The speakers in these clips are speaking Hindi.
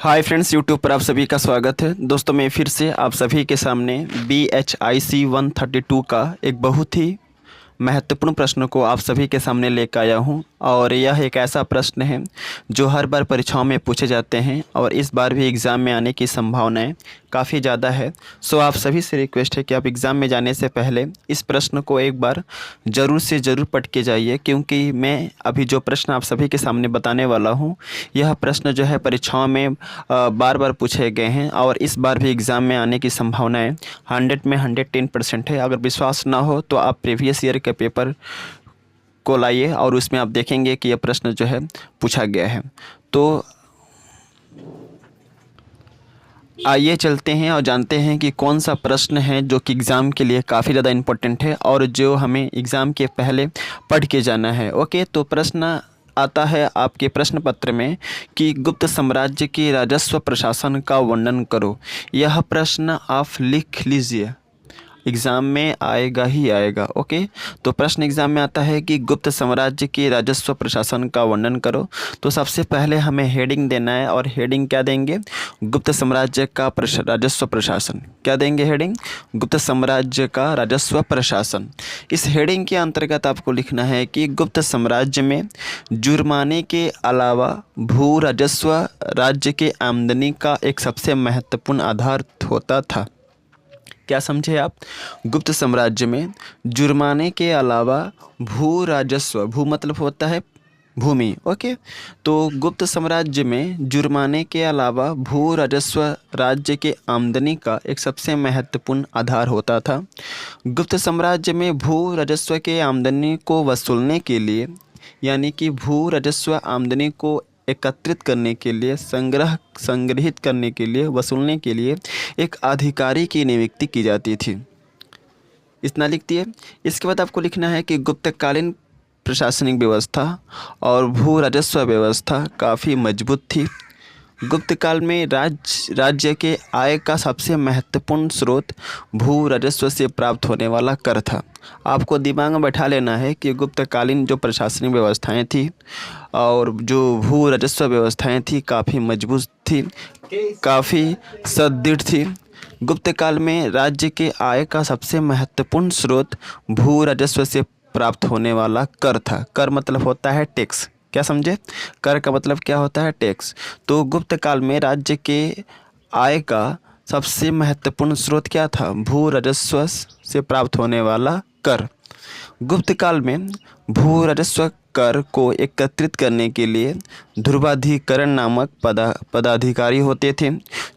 हाय फ्रेंड्स, यूट्यूब पर आप सभी का स्वागत है। दोस्तों, मैं फिर से आप सभी के सामने BHIC 132 का एक बहुत ही महत्वपूर्ण प्रश्न को आप सभी के सामने लेकर आया हूं। और यह एक ऐसा प्रश्न है जो हर बार परीक्षाओं में पूछे जाते हैं और इस बार भी एग्ज़ाम में आने की संभावनाएं काफ़ी ज़्यादा है। सो आप सभी से रिक्वेस्ट है कि आप एग्ज़ाम में जाने से पहले इस प्रश्न को एक बार ज़रूर से ज़रूर पढ़ के जाइए, क्योंकि मैं अभी जो प्रश्न आप सभी के सामने बताने वाला हूं, यह प्रश्न जो है परीक्षाओं में बार बार पूछे गए हैं और इस बार भी एग्ज़ाम में आने की संभावनाएं 100 में 110% है। अगर विश्वास ना हो तो आप प्रीवियस ईयर के पेपर को लाइए और उसमें आप देखेंगे कि यह प्रश्न जो है पूछा गया है। तो आइए चलते हैं और जानते हैं कि कौन सा प्रश्न है जो कि एग्ज़ाम के लिए काफ़ी ज़्यादा इम्पोर्टेंट है और जो हमें एग्ज़ाम के पहले पढ़ के जाना है। ओके, तो प्रश्न आता है आपके प्रश्न पत्र में कि गुप्त साम्राज्य के राजस्व प्रशासन का वर्णन करो। यह प्रश्न आप लिख लीजिए, एग्ज़ाम में आएगा ही आएगा। ओके, तो प्रश्न एग्ज़ाम में आता है कि गुप्त साम्राज्य के राजस्व प्रशासन का वर्णन करो। तो सबसे पहले हमें हेडिंग देना है और हेडिंग क्या देंगे? गुप्त साम्राज्य का राजस्व प्रशासन। क्या देंगे हेडिंग? गुप्त साम्राज्य का राजस्व प्रशासन। इस हेडिंग के अंतर्गत आपको लिखना है कि गुप्त साम्राज्य में जुर्माने के अलावा भू राजस्व राज्य के आमदनी का एक सबसे महत्वपूर्ण आधार होता था। क्या समझे आप? गुप्त साम्राज्य में जुर्माने के अलावा भू राजस्व, भू मतलब होता है भूमि। ओके, तो गुप्त साम्राज्य में जुर्माने के अलावा भू राजस्व राज्य के आमदनी का एक सबसे महत्वपूर्ण आधार होता था। गुप्त साम्राज्य में भू राजस्व के आमदनी को वसूलने के लिए, यानी कि भू राजस्व आमदनी को एकत्रित करने के लिए, संग्रहित करने के लिए, वसूलने के लिए एक अधिकारी की नियुक्ति की जाती थी। इतना लिखती है। इसके बाद आपको लिखना है कि गुप्तकालीन प्रशासनिक व्यवस्था और भू राजस्व व्यवस्था काफ़ी मजबूत थी। गुप्त काल में राज्य के आय का सबसे महत्वपूर्ण स्रोत भू राजस्व से प्राप्त होने वाला कर था। आपको दिमाग में बैठा लेना है कि गुप्तकालीन जो प्रशासनिक व्यवस्थाएं थी और जो भू राजस्व व्यवस्थाएं थी काफ़ी मजबूत थी, काफ़ी सुदृढ़ थी। गुप्त काल में राज्य के आय का सबसे महत्वपूर्ण स्रोत भू राजस्व से प्राप्त होने वाला कर था। कर मतलब होता है टैक्स। क्या समझे? कर का मतलब क्या होता है? टैक्स। तो गुप्त काल में राज्य के आय का सबसे महत्वपूर्ण स्रोत क्या था? भू राजस्व से प्राप्त होने वाला कर। गुप्त काल में भू राजस्व कर को एकत्रित करने के लिए ध्रुवाधिकरण नामक पदाधिकारी होते थे,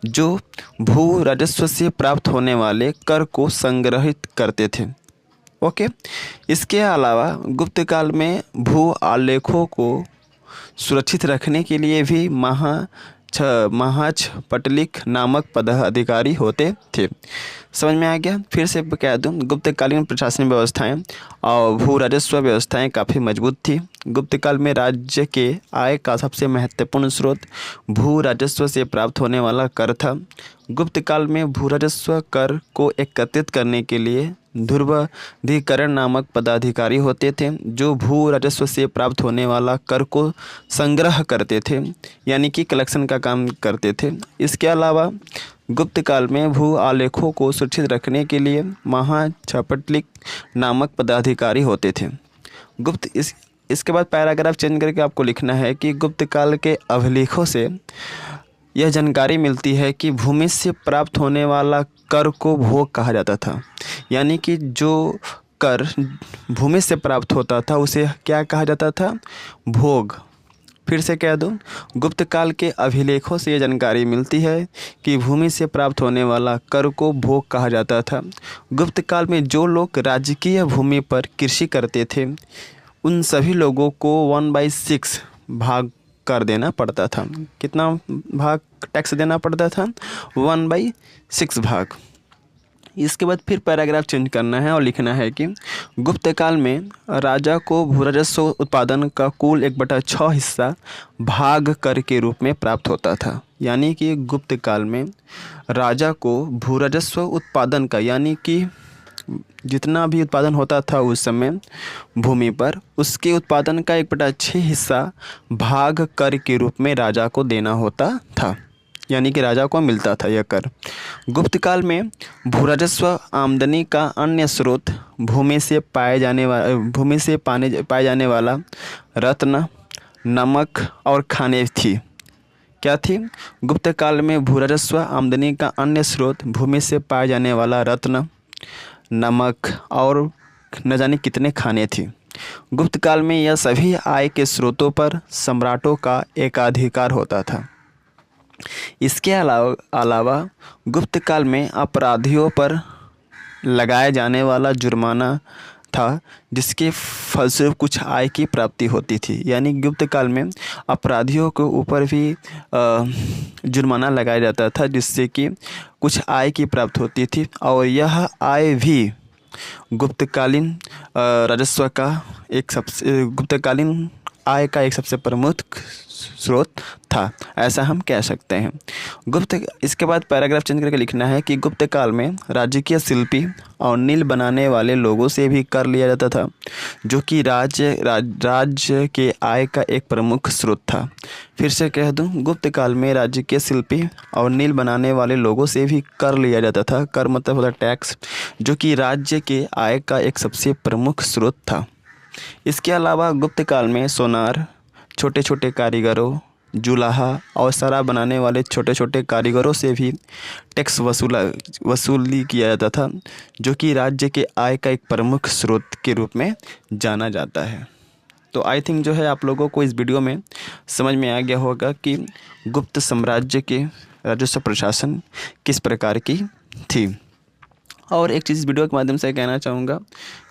जो भू राजस्व से प्राप्त होने वाले कर को संग्रहित करते थे। ओके, इसके अलावा गुप्त काल में भू आलेखों को सुरक्षित रखने के लिए भी महाछ पटलिक नामक पदाधिकारी होते थे। समझ में आ गया? फिर से कह दूँ, गुप्तकालीन प्रशासनिक व्यवस्थाएं और भू राजस्व व्यवस्थाएं काफ़ी मजबूत थी। गुप्त काल में राज्य के आय का सबसे महत्वपूर्ण स्रोत भू राजस्व से प्राप्त होने वाला कर था। गुप्त काल में भू राजस्व कर को एकत्रित करने के लिए ध्रुवाधिकरण नामक पदाधिकारी होते थे, जो भू राजस्व से प्राप्त होने वाला कर को संग्रह करते थे, यानी कि कलेक्शन का काम करते थे। इसके अलावा गुप्त काल में भू आलेखों को सुरक्षित रखने के लिए महाछपटलिक नामक पदाधिकारी होते थे। इसके बाद पैराग्राफ चेंज करके आपको लिखना है कि गुप्त काल के अभिलेखों से यह जानकारी मिलती है कि भूमि से प्राप्त होने वाला कर को भोग कहा जाता था। यानी कि जो कर भूमि से प्राप्त होता था उसे क्या कहा जाता था? भोग। फिर से कह दूँ, गुप्त काल के अभिलेखों से यह जानकारी मिलती है कि भूमि से प्राप्त होने वाला कर को भोग कहा जाता था। गुप्त काल में जो लोग राजकीय भूमि पर कृषि करते थे, उन सभी लोगों को 1/6 भाग कर देना पड़ता था। कितना भाग टैक्स देना पड़ता था? 1/6 भाग। इसके बाद फिर पैराग्राफ चेंज करना है और लिखना है कि गुप्त काल में राजा को भू राजस्व उत्पादन का कुल 1/6 हिस्सा भाग कर के रूप में प्राप्त होता था। यानी कि गुप्त काल में राजा को भू राजस्व उत्पादन का, यानी कि जितना भी उत्पादन होता था उस समय भूमि पर, उसके उत्पादन का 1/6 हिस्सा भाग कर के रूप में राजा को देना होता था। यानी कि राजा को मिलता था यह कर। गुप्त काल में भूराजस्व आमदनी का अन्य स्रोत भूमि से पाए जाने वाला रत्न, नमक और खाने थी। क्या थी? गुप्त काल में भूराजस्व आमदनी का अन्य स्रोत भूमि से पाए जाने वाला रत्न, नमक और न जाने कितने खाने थी। गुप्त काल में यह सभी आय के स्रोतों पर सम्राटों का एकाधिकार होता था। इसके अलावा गुप्त काल में अपराधियों पर लगाए जाने वाला जुर्माना था, जिसके फलस्वरूप कुछ आय की प्राप्ति होती थी। यानी गुप्त काल में अपराधियों के ऊपर भी जुर्माना लगाया जाता था, जिससे कि कुछ आय की प्राप्ति होती थी, और यह आय भी गुप्तकालीन राजस्व का गुप्तकालीन आय का एक सबसे प्रमुख स्रोत था, ऐसा हम कह सकते हैं। इसके बाद पैराग्राफ चेंज करके लिखना है कि गुप्त काल में राजकीय शिल्पी और नील बनाने वाले लोगों से भी कर लिया जाता था, जो कि राज्य के आय का एक प्रमुख स्रोत था। फिर से कह दूं, गुप्त काल में राज्य के शिल्पी और नील बनाने वाले लोगों से भी कर लिया जाता था। कर मतलब होता टैक्स, जो कि राज्य के आय का एक सबसे प्रमुख स्रोत था। इसके अलावा गुप्त काल में सोनार, छोटे छोटे कारीगरों, जुलाहा और शराब बनाने वाले छोटे छोटे कारीगरों से भी टैक्स वसूली किया जाता था, जो कि राज्य के आय का एक प्रमुख स्रोत के रूप में जाना जाता है। तो आई थिंक जो है आप लोगों को इस वीडियो में समझ में आ गया होगा कि गुप्त साम्राज्य के राजस्व प्रशासन किस प्रकार की थी। और एक चीज़ वीडियो के माध्यम से कहना चाहूँगा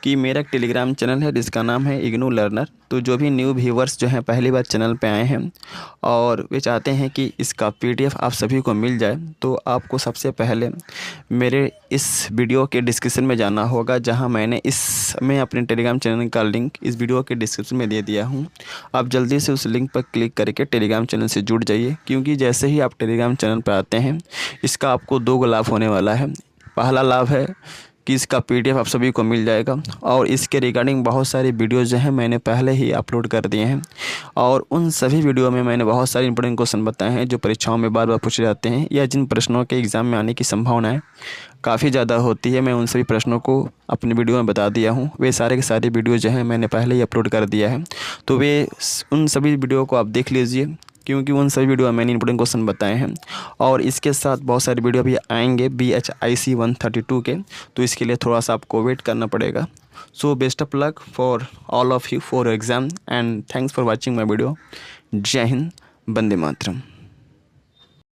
कि मेरा एक टेलीग्राम चैनल है जिसका नाम है इग्नू लर्नर। तो जो भी न्यू व्यूवर्स जो हैं पहली बार चैनल पे आए हैं और वे चाहते हैं कि इसका PDF आप सभी को मिल जाए, तो आपको सबसे पहले मेरे इस वीडियो के डिस्क्रिप्शन में जाना होगा, जहां मैंने इसमें अपने टेलीग्राम चैनल का लिंक इस वीडियो के डिस्क्रिप्शन में दे दिया हूं। आप जल्दी से उस लिंक पर क्लिक करके टेलीग्राम चैनल से जुड़ जाइए, क्योंकि जैसे ही आप टेलीग्राम चैनल पर आते हैं इसका आपको 2 लाभ होने वाला है। पहला लाभ है कि इसका PDF आप सभी को मिल जाएगा, और इसके रिगार्डिंग बहुत सारी वीडियोज़ जो हैं मैंने पहले ही अपलोड कर दिए हैं, और उन सभी वीडियो में मैंने बहुत सारे इंपॉर्टेंट क्वेश्चन बताए हैं जो परीक्षाओं में बार बार पूछे जाते हैं, या जिन प्रश्नों के एग्ज़ाम में आने की संभावनाएं काफ़ी ज़्यादा होती है। मैं उन सभी प्रश्नों को अपनी वीडियो में बता दिया हूँ। वे सारे के सारे वीडियो जो हैं मैंने पहले ही अपलोड कर दिया है, तो उन सभी वीडियो को आप देख लीजिए, क्योंकि उन सभी वीडियो में मैंने इंपॉर्टेंट क्वेश्चन बताए हैं। और इसके साथ बहुत सारे वीडियो भी आएंगे BHIC 132 के, तो इसके लिए थोड़ा सा आपको वेट करना पड़ेगा। So best of luck for all of you for exam, and thanks for watching my video. जय हिंद, वंदे मातरम।